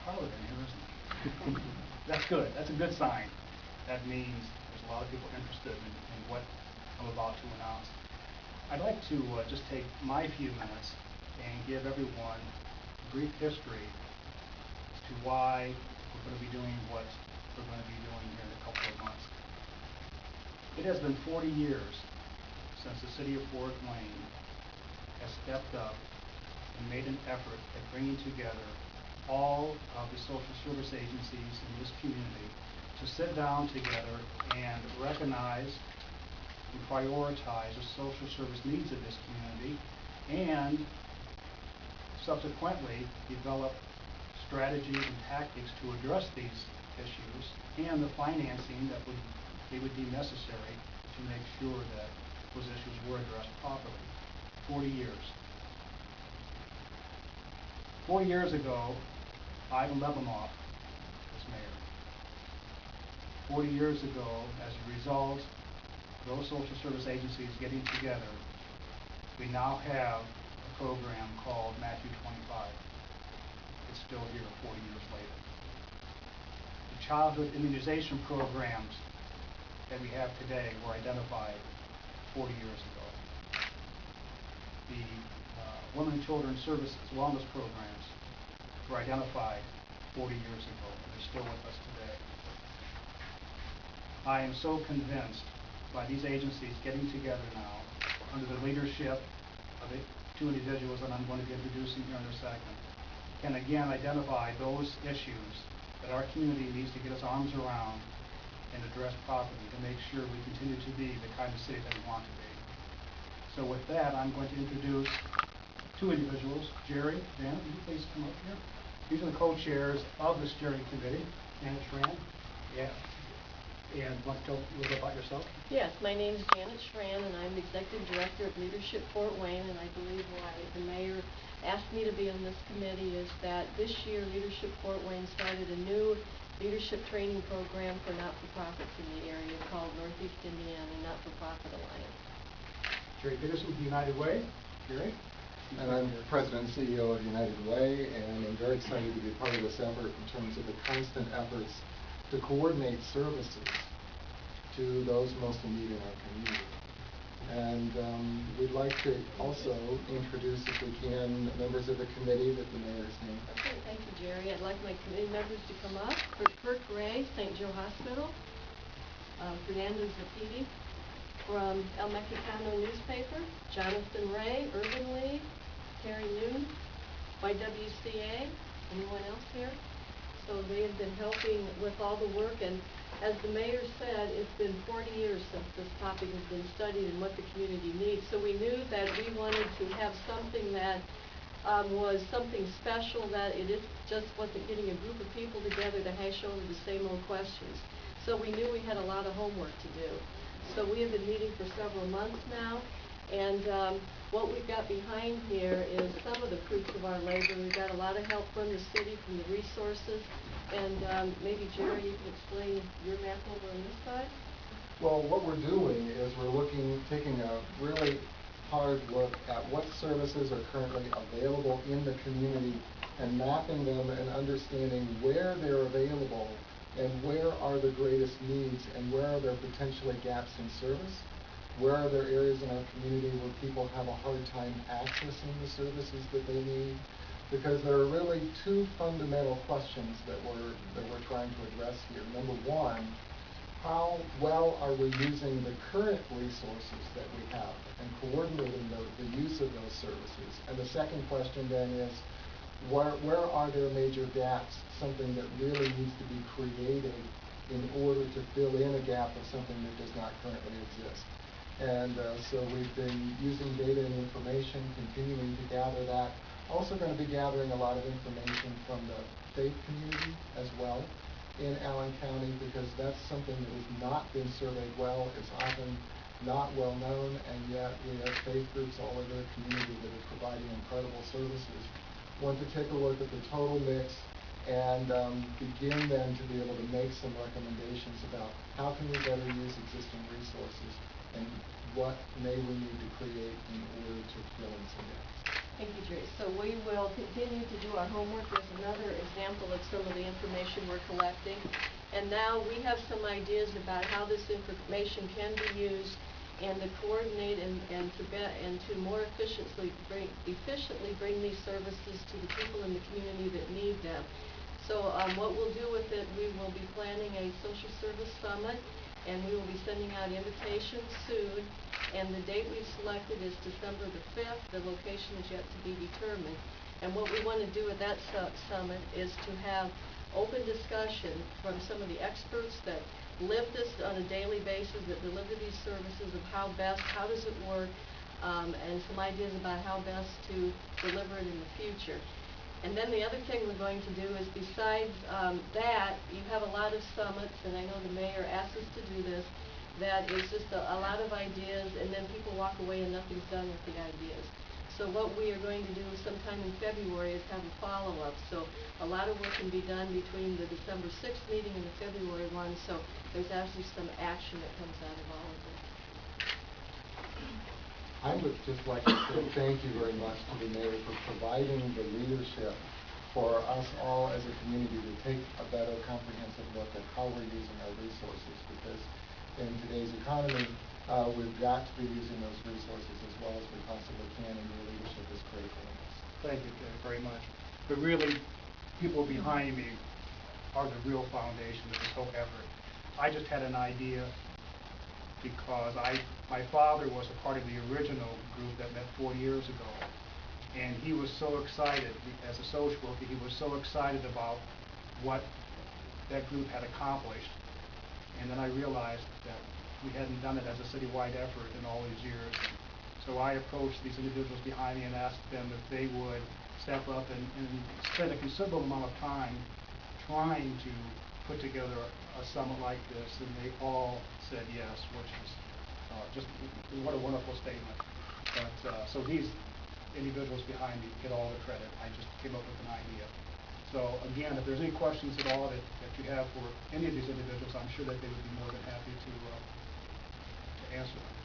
crowded in here, isn't it? That's good. That's a good sign. That means there's a lot of people interested in what I'm about to announce. I'd like to just take my few minutes and give everyone a brief history as to why we're going to be doing what we're going to be doing here in a couple of months. It has been 40 years since the city of Fort Wayne has stepped up and made an effort at bringing together all of the social service agencies in this community to sit down together and recognize and prioritize the social service needs of this community and subsequently develop strategies and tactics to address these issues and the financing that they would deem necessary to make sure that those issues were addressed properly. 40 years. 4 years ago, Ivan Lebamoff was mayor. 40 years ago, as a result of those social service agencies getting together, we now have a program called Matthew 25. It's still here 40 years later. The childhood immunization programs that we have today were identified 40 years ago. The Women and Children's Services wellness programs were identified 40 years ago, and they're still with us today. I am so convinced by these agencies getting together now under the leadership of the two individuals that I'm going to be introducing here in a second, can again identify those issues that our community needs to get its arms around and address properly to make sure we continue to be the kind of city that we want to be. So with that, I'm going to introduce two individuals. Jerry, Janet, will you please come up here? These are the co-chairs of the steering committee. Janet Chrzan. Yeah. And want to tell a little bit about yourself? Yes, my name is Janet Chrzan, and I'm the Executive Director of Leadership Fort Wayne, and I believe why the mayor asked me to be on this committee is that this year Leadership Fort Wayne started a new leadership training program for not-for-profits in the area called Northeast Indiana Not-for-Profit Alliance. Jerry Peterson from United Way. Jerry? And I'm President and CEO of United Way, and I'm very excited to be part of this effort in terms of the constant efforts to coordinate services to those most in need in our community. And we'd like to also introduce, if we can, members of the committee that the mayor has named. Okay, thank you, Jerry. I'd like my committee members to come up. Kurt Gray, St. Joe Hospital. Fernando Zapiti from El Mexicano newspaper. Jonathan Ray, Urban League. Terry Newton, YWCA. Anyone else here? So they have been helping with all the work, and as the mayor said, it's been 40 years since this topic has been studied and what the community needs. So we knew that we wanted to have something that was something special, that it just wasn't getting a group of people together to hash over the same old questions. So we knew we had a lot of homework to do. So we have been meeting for several months now, and what we've got behind here is some of the fruits of our labor. We've got a lot of help from the city, from the resources, and maybe Jerry, you can explain your map over on this side. Well, what we're doing is we're taking a really hard look at what services are currently available in the community and mapping them and understanding where they're available and where are the greatest needs and where are there potentially gaps in service. Where are there areas in our community where people have a hard time accessing the services that they need? Because there are really two fundamental questions that we're trying to address here. Number one, how well are we using the current resources that we have and coordinating the use of those services? And the second question then is, where are there major gaps, something that really needs to be created in order to fill in a gap of something that does not currently exist? And so we've been using data and information, continuing to gather that. Also going to be gathering a lot of information from the faith community as well in Allen County, because that's something that has not been surveyed well. It's often not well known, and yet we have faith groups all over the community that are providing incredible services. Want to take a look at the total mix and begin then to be able to make some recommendations about how can we better use existing resources and what may we need to create in order to fill in some gaps. Thank you, Jerry. So we will continue to do our homework. There's another example of some of the information we're collecting. And now we have some ideas about how this information can be used and to coordinate and to more efficiently bring these services to the people in the community that need them. So what we'll do with it, we will be planning a social service summit, and we will be sending out invitations soon. And the date we've selected is December the 5th. The location is yet to be determined. And what we want to do at that summit is to have open discussion from some of the experts that live this on a daily basis, that deliver these services, of how does it work, and some ideas about how best to deliver it in the future. And then the other thing we're going to do is, besides that, you have a lot of summits, and I know the mayor asked us to do this, that is just a lot of ideas, and then people walk away and nothing's done with the ideas. So what we are going to do sometime in February is have a follow-up. So a lot of work can be done between the December 6th meeting and the February one, so there's actually some action that comes out of all of it. I would just like to say thank you very much to the mayor for providing the leadership for us all as a community to take a better comprehensive look at how we're using our resources, because in today's economy, we've got to be using those resources as well as we possibly can, and your leadership is critical in this. Thank you, Ted, very much. But really, people behind me are the real foundation of this whole effort. I just had an idea because my father was a part of the original group that met 4 years ago, and he was so excited, as a social worker, he was so excited about what that group had accomplished. And then I realized that we hadn't done it as a citywide effort in all these years. So I approached these individuals behind me and asked them if they would step up and spend a considerable amount of time trying to put together a summit like this, and they all said yes, which is just what a wonderful statement. But so these individuals behind me get all the credit. I just came up with an idea. So again, if there's any questions at all that you have for any of these individuals, I'm sure that they would be more than happy to answer them.